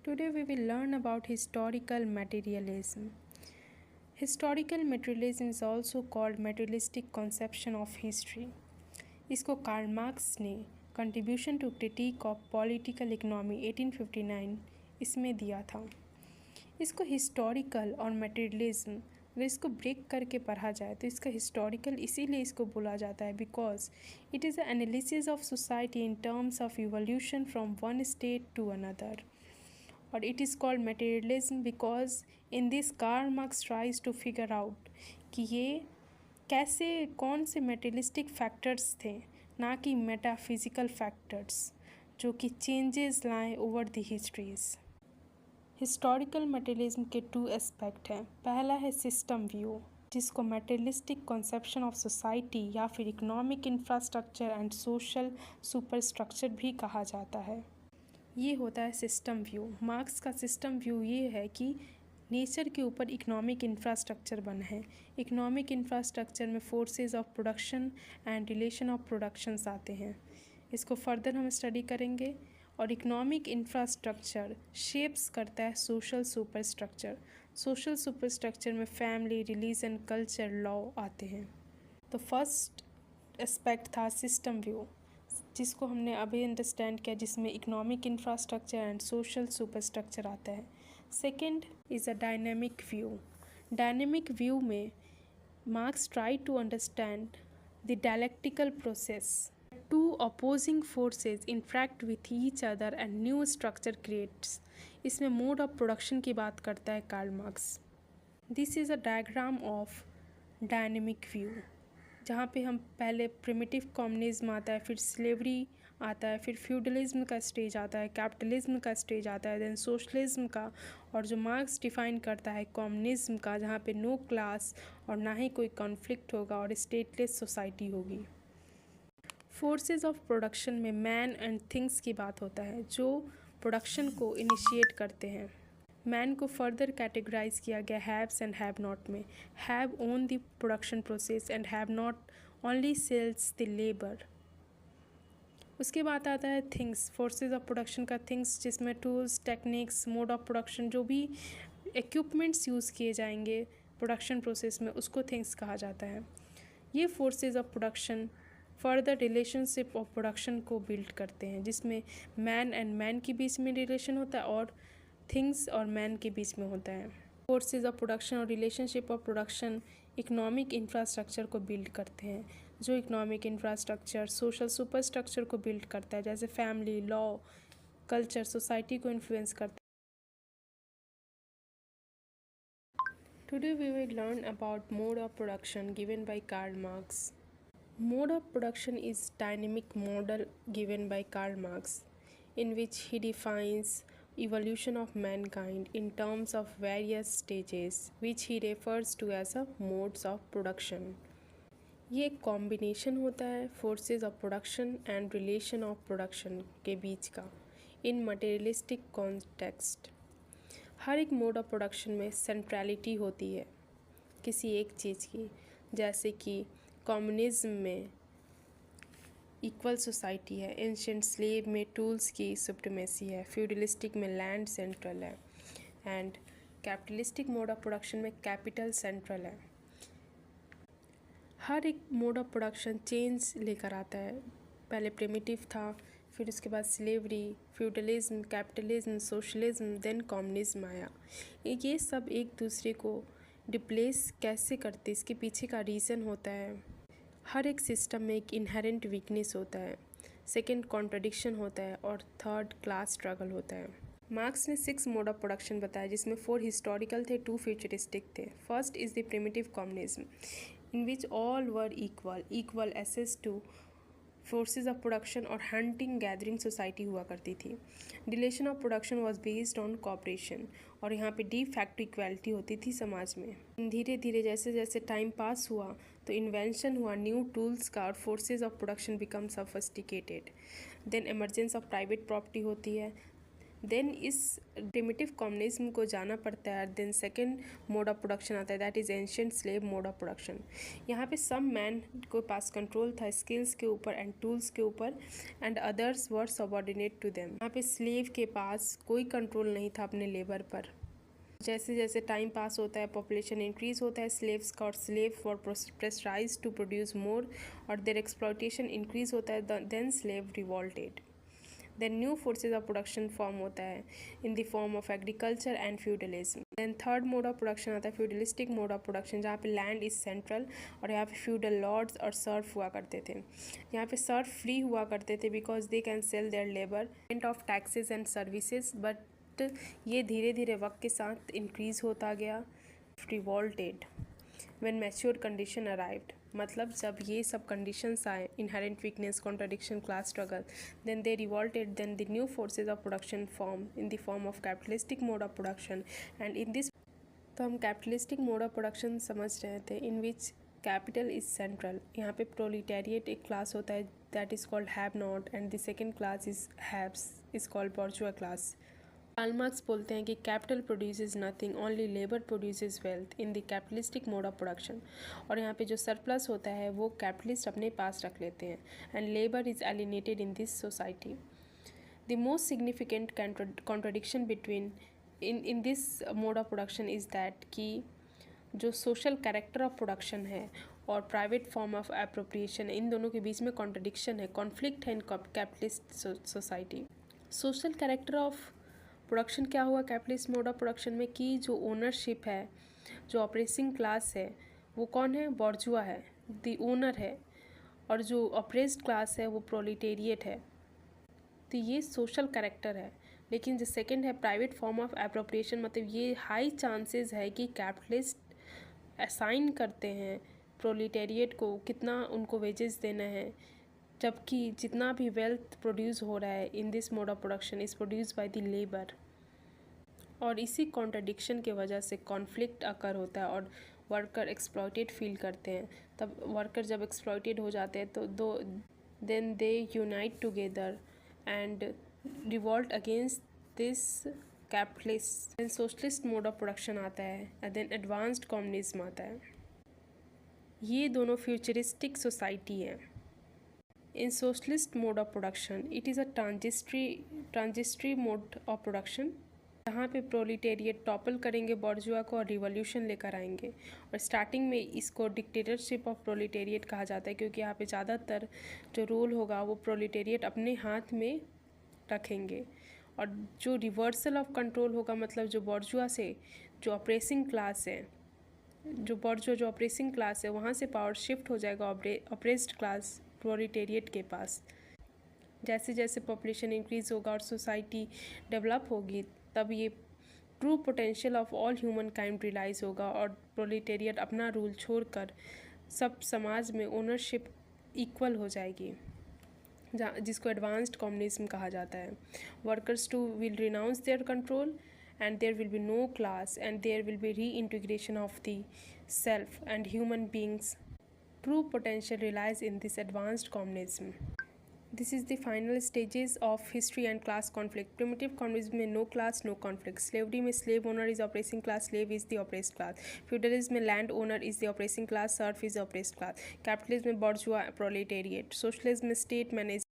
Today we will learn about historical materialism. Historical materialism is also called materialistic conception of history. इसको Karl Marx ने contribution to critique of political economy 1859 इसमें दिया था। इसको historical और materialism अगर इसको ब्रेक करके पढ़ा जाए तो इसका हिस्टोरिकल इसीलिए इसको बोला जाता है because it is a analysis of society in terms of evolution from one state to another. और it is called materialism because in this Karl Marx tries to figure out कि ये कैसे कौन से मटेरियलिस्टिक फैक्टर्स थे, ना कि metaphysical factors जो कि चेंजेस लाएँ over the histories. Historical materialism के टू एस्पेक्ट हैं। पहला है सिस्टम व्यू, जिसको मटेरियलिस्टिक कॉन्सेप्शन ऑफ सोसाइटी या फिर economic infrastructure and social superstructure भी कहा जाता है। ये होता है सिस्टम व्यू। मार्क्स का सिस्टम व्यू ये है कि नेचर के ऊपर इकोनॉमिक इंफ्रास्ट्रक्चर बना है। इकोनॉमिक इंफ्रास्ट्रक्चर में forces of production and relation of productions आते हैं। इसको फर्दर हम स्टडी करेंगे। और इकोनॉमिक इंफ्रास्ट्रक्चर शेप्स करता है सोशल सुपरस्ट्रक्चर। सोशल सुपरस्ट्रक्चर में फैमिली, रिलीजन, कल्चर, लॉ आते हैं। तो फर्स्ट एस्पेक्ट था सिस्टम व्यू, जिसको हमने अभी अंडरस्टैंड किया, जिसमें economic infrastructure and social superstructure आता है। Second is a dynamic view. Dynamic view में Marx try to understand the dialectical process. Two opposing forces interact with each other and new structure creates. इसमें mode of production की बात करता है Karl marks. This is a diagram of dynamic view, जहाँ पे हम पहले प्रिमिटिव कम्युनिज्म आता है, फिर स्लेवरी आता है, फिर फ्यूडलिज्म का स्टेज आता है, कैपिटलिज्म का स्टेज आता है, देन सोशलिज्म का, और जो मार्क्स डिफाइन करता है कम्युनिज्म का, जहाँ पे नो क्लास और ना ही कोई कॉन्फ्लिक्ट होगा और स्टेटलेस सोसाइटी होगी। फोर्सेस ऑफ प्रोडक्शन में मैन एंड थिंग्स की बात होता है, जो प्रोडक्शन को इनिशिएट करते हैं। मैन को फर्दर कैटेगराइज किया गया हैव्स एंड हैव नॉट में। Have own the production process and have not only sells the labour. उसके बाद आता है थिंग्स, फोर्सेस ऑफ प्रोडक्शन का थिंग्स, जिसमें tools, techniques, mode of production, जो भी इक्विपमेंट्स यूज़ किए जाएंगे प्रोडक्शन प्रोसेस में, उसको थिंग्स कहा जाता है। ये forces of production further relationship of production को बिल्ड करते हैं, जिसमें मैन एंड मैन के बीच में रिलेशन होता है और थिंग्स और मैन के बीच में होता है। फोर्सेस ऑफ प्रोडक्शन और relationship of production economic infrastructure को बिल्ड करते हैं, जो इकोनॉमिक इंफ्रास्ट्रक्चर सोशल सुपरस्ट्रक्चर को बिल्ड करता है, जैसे फैमिली, लॉ, कल्चर, सोसाइटी को इन्फ्लुएंस करता है। Today we will learn about mode of production given by Karl Marx. Mode of production is dynamic model given by Karl Marx, in which he defines evolution of mankind in terms of various stages, which he refers to as a modes of production. ये एक combination होता है forces of production and relation of production के बीच का इन materialistic context. हर एक mode of production में centrality होती है किसी एक चीज़ की, जैसे कि कम्युनिज्म में इक्वल सोसाइटी है, एंशिएंट स्लेव में टूल्स की सुप्रीमेसी है, फ्यूडलिस्टिक में लैंड सेंट्रल है, and capitalistic mode of production में कैपिटल सेंट्रल है। हर एक मोड ऑफ प्रोडक्शन चेंज लेकर आता है। पहले प्रिमिटिव था, फिर उसके बाद slavery, feudalism, capitalism, socialism, then communism आया। ये सब एक दूसरे को डिप्लेस कैसे करते, इसके पीछे का रीज़न होता है। हर एक सिस्टम में एक इनहेरेंट वीकनेस होता है, सेकंड कॉन्ट्रडिक्शन होता है, और थर्ड क्लास स्ट्रगल होता है। मार्क्स ने 6 मोड ऑफ प्रोडक्शन बताया, जिसमें 4 हिस्टोरिकल थे, 2 फ्यूचरिस्टिक थे। First is the primitive communism, in which all were equal access to forces of production और हंटिंग गैदरिंग सोसाइटी हुआ करती थी। Relation of production was based on cooperation, और यहाँ पे डी फैक्टो इक्वालिटी होती थी समाज में। धीरे धीरे जैसे जैसे टाइम पास हुआ तो इन्वेंशन हुआ न्यू टूल्स का, और forces of production become sophisticated. Then emergence of private property होती है, देन इस प्रिमिटिव कम्युनिज्म को जाना पड़ता है। Then second mode of production आता है, that is ancient slave mode of production. यहाँ पे सम मैन को पास कंट्रोल था स्किल्स के ऊपर एंड टूल्स के ऊपर, and others were subordinate to them. यहाँ पे स्लेव के पास कोई कंट्रोल नहीं था अपने लेबर पर। जैसे जैसे टाइम पास होता है, पॉपुलेशन इंक्रीज होता है स्लेव्स का, और slave for pressurize to produce more, और देयर एक्सप्लॉयटेशन इंक्रीज होता है, then slave revolted. Then new forces of production form होता है in the form of agriculture and feudalism. Then third mode of production आता है feudalistic mode of production, जहाँ पे land is central, और यहाँ पे फ्यूडल लॉर्ड्स और सर्फ हुआ करते थे। यहाँ पे सर्फ फ्री हुआ करते थे because they can sell their labour payment of taxes and services, but ये धीरे धीरे वक्त के साथ इंक्रीज होता गया। Revolted when mature condition arrived, मतलब जब ये सब कंडीशंस आए, inherent weakness, contradiction, class struggle, then they revolted, then the new forces of production form in the form of capitalistic mode of production. And in this, तो हम capitalistic mode of production समझ रहे थे in which capital is central. यहाँ पे proletariat एक class होता है that is called have not, and the second class is haves is called bourgeois class. Karl Marx बोलते हैं कि capital produces nothing, only labour produces wealth in the capitalistic mode of production. और यहाँ पे जो surplus होता है वो कैपिटलिस्ट अपने पास रख लेते हैं, and labour is alienated in this society. The most significant contradiction between in this mode of production is that कि जो सोशल कैरेक्टर ऑफ प्रोडक्शन है और प्राइवेट फॉर्म ऑफ एप्रोप्रिएशन, इन दोनों के बीच में कॉन्ट्रडिक्शन है, कॉन्फ्लिक्ट है in capitalist society. Social character of production क्या हुआ कैपिटलिस्ट मोड ऑफ प्रोडक्शन में, कि जो ओनरशिप है, जो ऑपरेसिंग क्लास है, वो कौन है, बॉर्जुआ है, द ओनर है, और जो ऑपरेस्ड क्लास है वो प्रोलिटेरिएट है। तो ये सोशल कैरेक्टर है। लेकिन जो सेकंड है प्राइवेट फॉर्म ऑफ एप्रोप्रिएशन, मतलब ये हाई चांसेस है कि कैपिटलिस्ट असाइन करते हैं प्रोलिटेरिएट को कितना उनको वेजेस देना है, जबकि जितना भी वेल्थ प्रोड्यूस हो रहा है इन this mode of production is produce by the labour. और इसी कॉन्ट्रडिक्शन की वजह से कॉन्फ्लिक्ट अकर होता है और वर्कर एक्सप्लॉयटेड फील करते हैं। तब वर्कर जब एक्सप्लॉयटेड हो जाते हैं तो then they unite together and revolt against this capitalist. Then socialist mode of production आता है, एंड देन एडवांस्ड कम्युनिज्म आता है। ये दोनों फ्यूचरिस्टिक सोसाइटी है। In socialist mode of production, it is a transitory mode of production, जहाँ पे proletariat topple करेंगे बॉर्जुआ को और रिवॉल्यूशन लेकर आएंगे। और स्टार्टिंग में इसको डिक्टेटरशिप ऑफ प्रोलिटेरिएट कहा जाता है, क्योंकि यहाँ पे ज़्यादातर जो रोल होगा वो प्रोलिटेरिएट अपने हाथ में रखेंगे। और जो रिवर्सल ऑफ कंट्रोल होगा, मतलब जो बॉर्जुआ से जो ऑपरेसिंग क्लास है, जो ऑपरेसिंग क्लास है, वहाँ से पावर शिफ्ट हो जाएगा ऑपरेस्ड क्लास प्रोलिटेरिएट के पास। जैसे जैसे पॉपुलेशन इंक्रीज़ होगा और सोसाइटी डेवलप होगी, तब ये true potential of all human kind realize होगा, और प्रोलिटेरिएट अपना रूल छोड़कर सब समाज में ओनरशिप इक्वल हो जाएगी, जिसको एडवांस्ड कम्युनिज्म कहा जाता है। Workers too will renounce their control, and there will be no class, and there will be reintegration of the self and human beings. True potential relies in this advanced communism. This is the final stages of history and class conflict. Primitive communism में no class, no conflict. Slavery में slave owner is oppressing class, slave is the oppressed class. Feudalism में land owner is the oppressing class, serf is the oppressed class. Capitalism में bourgeois proletariat. Socialism में state managed